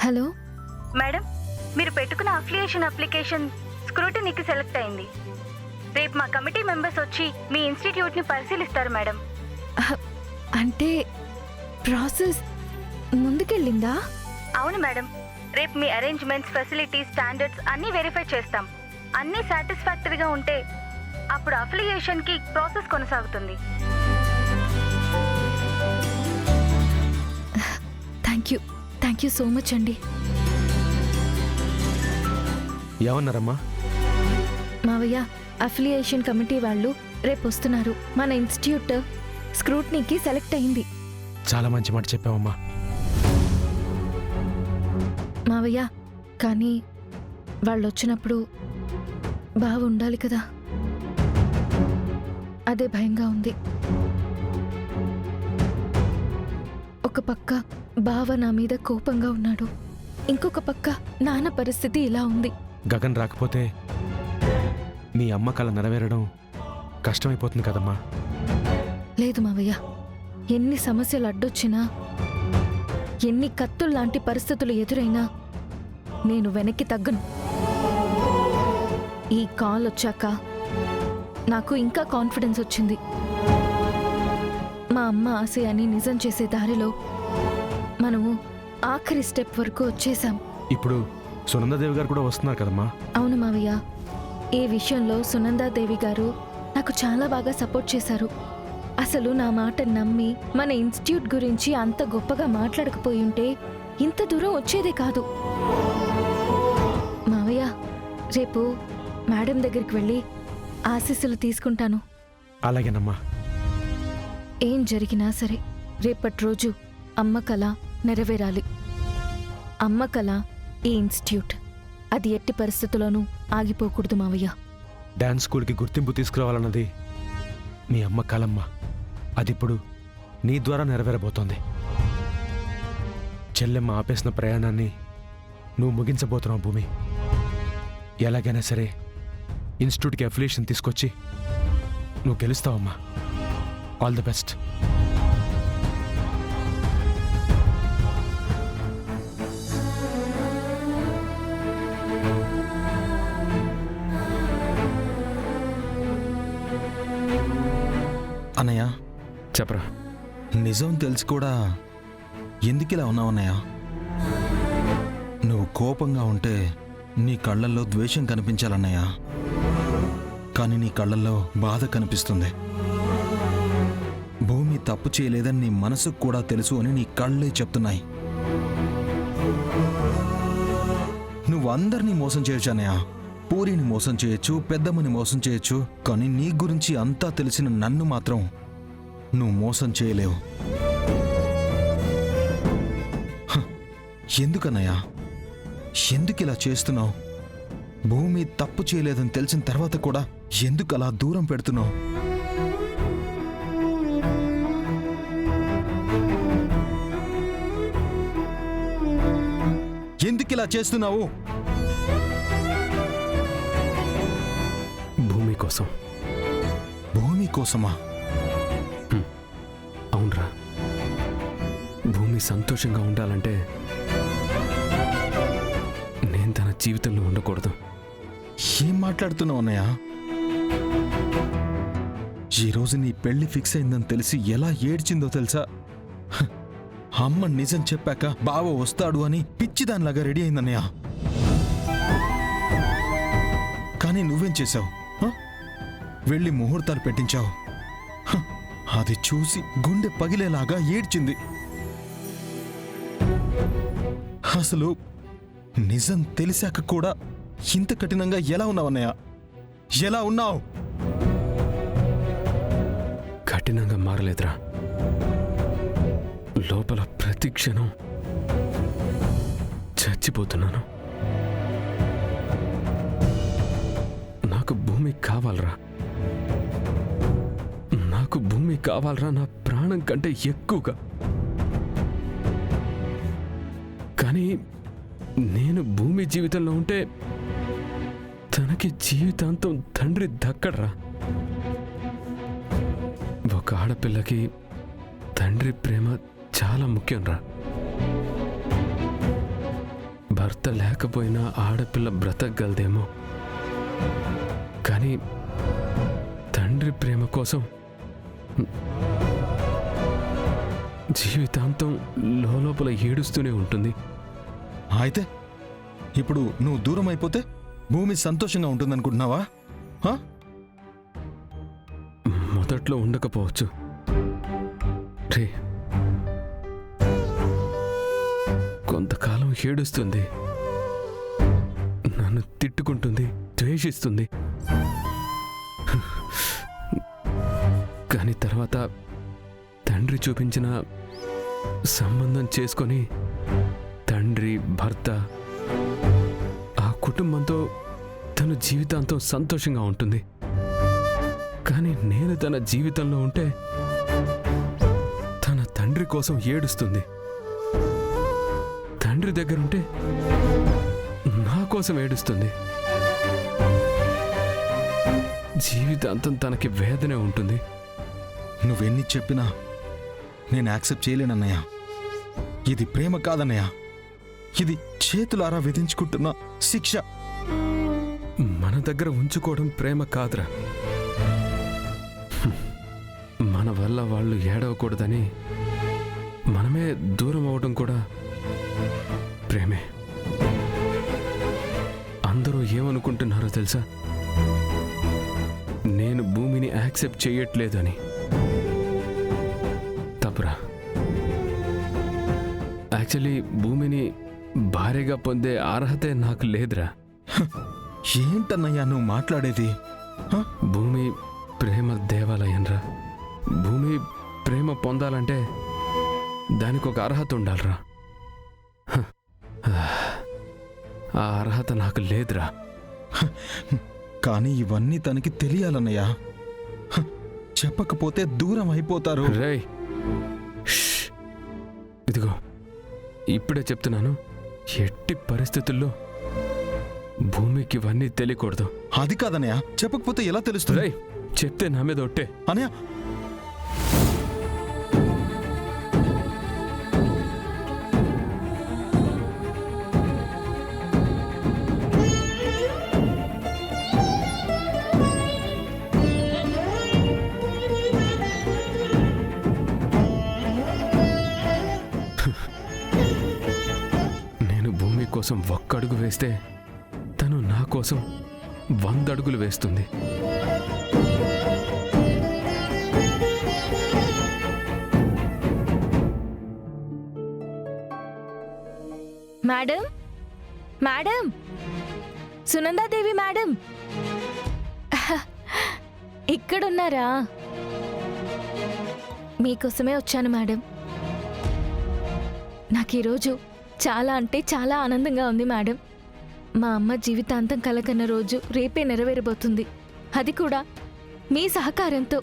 Hello madam, మీరు పెట్టుకున్న affiliation application స్క్రూటినీకి select అయింది. రేపు మా కమిటీ మెంబర్స్ వచ్చి మీ ఇన్స్టిట్యూట్ని పరిశీలిస్తారు మేడం. అంటే ప్రాసెస్ ముందుకెళ్ళిందా? అవును మేడం, రేపు మీ అరేంజ్మెంట్స్, ఫెసిలిటీస్, స్టాండర్డ్స్ అన్నీ వెరిఫై చేస్తాం. అన్నీ సాటిస్ఫాక్టరీగా ఉంటే అప్పుడు అఫిలియేషన్కి ప్రాసెస్ కొనసాగుతుంది. థ్యాంక్ యూ సో మచ్ అండి. ఏమన్నారమ్మా? మావయ్య, అఫిలియేషన్ కమిటీ వాళ్ళు రేపు వస్తున్నారు. మన ఇన్స్టిట్యూట్ స్క్రూట్నీకి సెలెక్ట్ అయింది. చాలా మంచి మాట చెప్పావమ్మా. మావయ్య, కానీ వాళ్ళు వచ్చినప్పుడు బాగుండాలి కదా, అదే భయంగా ఉంది. ఒక పక్క బావ నా మీద కోపంగా ఉన్నాడు, ఇంకొక పక్క నాన్న పరిస్థితి ఇలా ఉంది. గగన్ రాకపోతే మీ అమ్మ కళ నెరవేరడం కష్టమైపోతుంది కదమ్మా. లేదు మావయ్య, ఎన్ని సమస్యలు అడ్డొచ్చినా, ఎన్ని కత్తుల్లాంటి పరిస్థితులు ఎదురైనా నేను వెనక్కి తగ్గను. ఈ కాల్ వచ్చాక నాకు ఇంకా కాన్ఫిడెన్స్ వచ్చింది. మా అమ్మ ఆశయాన్ని నిజం చేసే దారిలో మనము ఆఖరి స్టెప్ వరకు వచ్చేసాం. ఇప్పుడు సునందాదేవి గారు కూడా వస్తున్నారు కదమ్మా. అవును మావయ్య, ఈ విషయంలో సునందాదేవి గారు నాకు చాలా బాగా సపోర్ట్ చేశారు. అసలు నా మాట నమ్మి మన ఇన్స్టిట్యూట్ గురించి అంత గొప్పగా మాట్లాడకపోయి ఉంటే ఇంత దూరం వచ్చేదే కాదు. మావయ్య, రేపు మేడం దగ్గరికి వెళ్ళి ఆశీస్సులు తీసుకుంటాను. అలాగేనమ్మా. ఏం జరిగినా సరే రేపటి రోజు అమ్మ కళ నెరవేరాలి. అమ్మ కళ ఈ ఇన్స్టిట్యూట్, అది ఎట్టి పరిస్థితుల్లోనూ ఆగిపోకూడదు మావయ్య. డాన్స్ స్కూల్కి గుర్తింపు తీసుకురావాలన్నది మీ అమ్మ కలమ్మ. అదిప్పుడు నీ ద్వారా నెరవేరబోతోంది. చెల్లెమ్మ ఆపేసిన ప్రయాణాన్ని నువ్వు ముగించబోతున్నావు భూమి. ఎలాగైనా సరే ఇన్స్టిట్యూట్కి అఫిలియేషన్ తీసుకొచ్చి నువ్వు గెలుస్తావమ్మా. All the best. అన్నయ్య, చెప్పరా. నిజం తెలిసి కూడా ఎందుకిలా ఉన్నావు అన్నయ్య? నువ్వు కోపంగా ఉంటే నీ కళ్ళల్లో ద్వేషం కనిపించాలన్నయ్య, కానీ నీ కళ్ళల్లో బాధ కనిపిస్తుంది. భూమి తప్పు చేయలేదని నీ మనసుకు కూడా తెలుసు అని నీ కళ్ళే చెప్తున్నాయి. నువ్వు అందరినీ మోసం చేయొచ్చు అన్నయ్య. పూరిని మోసం చేయొచ్చు, పెద్దమ్మని మోసం చేయొచ్చు, కానీ నీ గురించి అంతా తెలిసిన నన్ను మాత్రం నువ్వు మోసం చేయలేవు. ఎందుకన్నయ్యా, ఎందుకు ఇలా చేస్తున్నావు? భూమి తప్పు చేయలేదని తెలిసిన తర్వాత కూడా ఎందుకు అలా దూరం పెడుతున్నావు? ఎందుకు ఇలా చేస్తున్నావు? భూమి కోసం. భూమి కోసమా? అవునరా. భూమి సంతోషంగా ఉండాలంటే నేను తన జీవితంలో ఉండకూడదు. ఏం మాట్లాడుతున్నావు అన్నయ్య? ఈరోజు నీ పెళ్లి ఫిక్స్ అయిందని తెలిసి ఎలా ఏడ్చిందో తెలుసా? అమ్మ నిజం చెప్పాక బావ వస్తాడు అని పిచ్చిదానిలాగా రెడీ అయిందన్నయ్య. కానీ నువ్వేం చేశావు? వెళ్ళి ముహూర్తాలు పెట్టించావు. అది చూసి గుండె పగిలేలాగా ఏడ్చింది. అసలు నిజం తెలిసాక కూడా ఇంత కఠినంగా ఎలా ఉన్నావన్నయ్య? ఎలా ఉన్నావు? కఠినంగా మారలేదురా. లోపల ప్రతి క్షణం చచ్చిపోతున్నాను. నాకు భూమి కావాలరా. నాకు భూమి కావాలరా, నా ప్రాణం కంటే ఎక్కువగా. కానీ నేను భూమి జీవితంలో ఉంటే తనకి జీవితాంతం తండ్రి దక్కడరా. ఒక ఆడపిల్లకి తండ్రి ప్రేమ చాలా ముఖ్యం రా. భర్త లేకపోయినా ఆడపిల్ల బ్రతకగలదేమో, కానీ తండ్రి ప్రేమ కోసం జీవితాంతం లోపల ఏడుస్తూనే ఉంటుంది. అయితే ఇప్పుడు నువ్వు దూరం అయిపోతే భూమి సంతోషంగా ఉంటుందనుకుంటున్నావా? హా? మొదట్లో ఉండకపోవచ్చు రే, కొంతకాలం ఏడుస్తుంది, నన్ను తిట్టుకుంటుంది, ద్వేషిస్తుంది. కానీ తర్వాత తండ్రి చూపించిన సంబంధం చేసుకొని తండ్రి, భర్త, ఆ కుటుంబంతో తన జీవితాంతం సంతోషంగా ఉంటుంది. కానీ నేను తన జీవితంలో ఉంటే తన తండ్రి కోసం ఏడుస్తుంది. తండ్రి దగ్గరుంటే నా కోసం ఏడుస్తుంది. జీవితాంతం తనకి వేదనే ఉంటుంది. నువ్వెన్ని చెప్పినా నేను యాక్సెప్ట్ చేయలేనన్నయ్య. ఇది ప్రేమ కాదన్నయ్య, ఇది చేతులారా విధించుకుంటున్న శిక్ష. మన దగ్గర ఉంచుకోవడం ప్రేమ కాదురా. మన వల్ల వాళ్ళు ఏడవకూడదని మనమే దూరం అవడం కూడా ప్రేమే. అందరూ ఏమనుకుంటున్నారో తెలుసా? నేను భూమిని యాక్సెప్ట్ చేయట్లేదని. తప్పురా. యాక్చువల్లీ భూమిని భార్యగా పొందే అర్హతే నాకు లేదురా. ఏంటన్నయ్యా నువ్వు మాట్లాడేది? హ? భూమి ప్రేమ దేవాలయంరా. భూమి ప్రేమ పొందాలంటే దానికి ఒక అర్హత ఉండాలిరా. హ. ఆ అర్హత నాకు లేదురా. కానీ ఇవన్నీ తనకి తెలియాలన్నయ్య. హ, చెప్పకపోతే దూరం అయిపోతారు. రేయ్, ష్. ఇదిగో ఇప్పుడే చెప్తున్నాను, ఎట్టి పరిస్థితుల్లో భూమికి ఇవన్నీ తెలియకూడదు. అది కాదన్నయ్య, చెప్పకపోతే ఎలా తెలుస్తుంది? రేయ్, చెప్తే నా మీద ఒట్టే. అనయ్య, నేను భూమి కోసం ఒక్క అడుగు వేస్తే తను నా కోసం 100 అడుగులు వేస్తుంది. మేడం, మేడం, సునందాదేవి మేడం, ఇక్కడున్నారా? మీకోసమే వచ్చాను మేడం. నాకు ఈరోజు చాలా అంటే చాలా ఆనందంగా ఉంది మేడం. మా అమ్మ జీవితాంతం కలకన్న రోజు రేపే నెరవేరబోతుంది. అది కూడా మీ సహకారంతో.